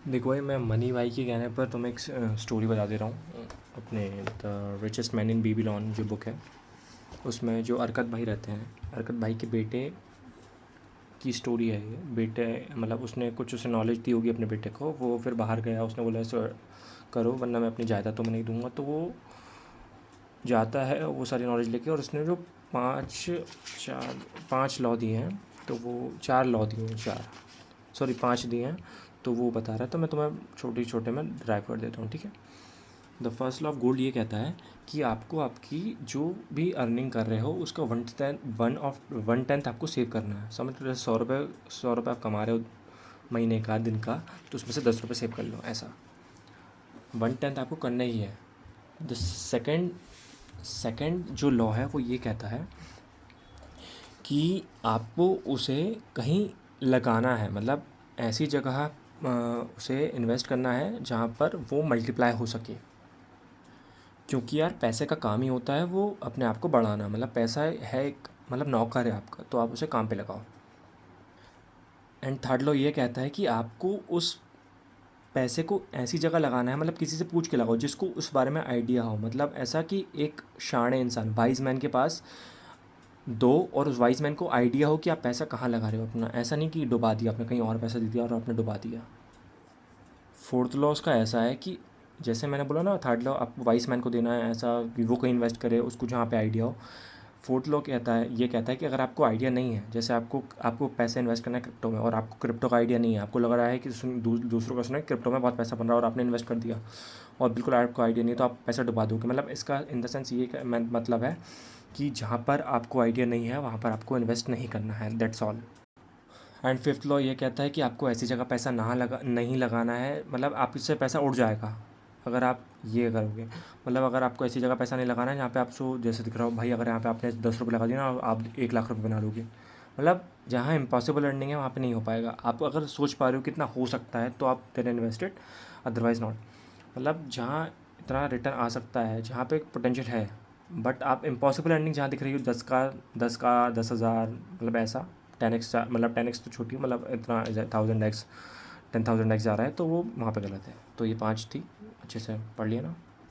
देखो भाई, मैं मनी भाई के कहने पर तुम्हें एक स्टोरी बता दे रहा हूँ। अपने the richest man in Babylon जो बुक है, उसमें जो अरकत भाई रहते हैं, अरकत भाई के बेटे की स्टोरी है ये। बेटे मतलब उसने कुछ उसे नॉलेज दी होगी अपने बेटे को, वो फिर बाहर गया, उसने बोला ऐसा करो वरना मैं अपनी जायदाद तुम्हें नहीं दूंगा। तो वो जाता है वो सारी नॉलेज लेके, और उसने जो पाँच चार पाँच लॉ दिए हैं, तो वो चार लॉ दिए हैं, चार सॉरी पाँच दिए हैं। तो वो बता रहा है, तो मैं तुम्हें छोटे छोटे में ड्राइव कर देता हूँ, ठीक है। The first law of gold ये कहता है कि आपको आपकी जो भी अर्निंग कर रहे हो उसका 1/10 आपको सेव करना है। समझ लो, 100 रुपये आप कमा रहे हो महीने का, दिन का, तो उसमें से 10 रुपये सेव कर लो। ऐसा 1/10 आपको करना ही है। द सेकेंड जो लॉ है वो ये कहता है कि आपको उसे कहीं लगाना है, मतलब ऐसी जगह उसे इन्वेस्ट करना है जहाँ पर वो मल्टीप्लाई हो सके। क्योंकि यार पैसे का काम ही होता है वो अपने आप को बढ़ाना, मतलब पैसा है एक मतलब नौकर है आपका, तो आप उसे काम पे लगाओ। एंड थर्ड लॉ ये कहता है कि आपको उस पैसे को ऐसी जगह लगाना है, मतलब किसी से पूछ के लगाओ जिसको उस बारे में आइडिया हो, मतलब ऐसा कि एक शाणे इंसान, वाइज मैन के पास दो, और उस वाइज मैन को आइडिया हो कि आप पैसा कहाँ लगा रहे हो अपना। ऐसा नहीं कि डुबा दिया आपने, कहीं और पैसा दे दिया और आपने डुबा दिया। फोर्थ लॉ उसका ऐसा है कि जैसे मैंने बोला ना, थर्ड लॉ आपको वाइस मैन को देना है, ऐसा कि वो कहीं इन्वेस्ट करे उसको जहाँ पे आइडिया हो। फोर्थ लॉ कहता है, ये कहता है कि अगर आपको आइडिया नहीं है, जैसे आपको पैसे इन्वेस्ट करना है क्रिप्टो में, और आपको क्रिप्टो का आइडिया नहीं है, आपको लग रहा है कि दूसरों का सुना क्रिप्टो में बहुत पैसा बन रहा है और आपने इन्वेस्ट कर दिया, और बिल्कुल आपको आइडिया नहीं है, तो आप पैसा डुबा दोगे। मतलब इसका इन द सेंस ये मतलब है कि जहाँ पर आपको आइडिया नहीं है वहाँ पर आपको इन्वेस्ट नहीं करना है, that's all. And fifth law ये कहता है कि आपको ऐसी जगह पैसा नहीं लगाना है, मतलब आप इससे पैसा उड़ जाएगा अगर आप ये करोगे। मतलब अगर आपको ऐसी जगह पैसा नहीं लगाना है जहाँ पे आप सो जैसे दिख रहा हो भाई, अगर यहाँ पे आपने 10 रुपये लगा दिया ना, आप 1 लाख रुपये बना लोगे। मतलब जहाँ इम्पॉसिबल अर्निंग है वहाँ पे नहीं हो पाएगा। आप अगर सोच पा रहे हो कितना हो सकता है तो आप देन इन्वेस्टेड, अदरवाइज़ नॉट। मतलब जहाँ इतना रिटर्न आ सकता है, जहाँ पे पोटेंशियल है, बट आप इम्पॉसिबल अर्निंग जहाँ दिख रही हो, 10,000 मतलब ऐसा 10x, मतलब 10x तो छोटी है, मतलब इतना 1000x 10,000x जा रहा है, तो वो वहाँ पे गलत है। तो ये 5 थी, अच्छे से पढ़ लिया ना।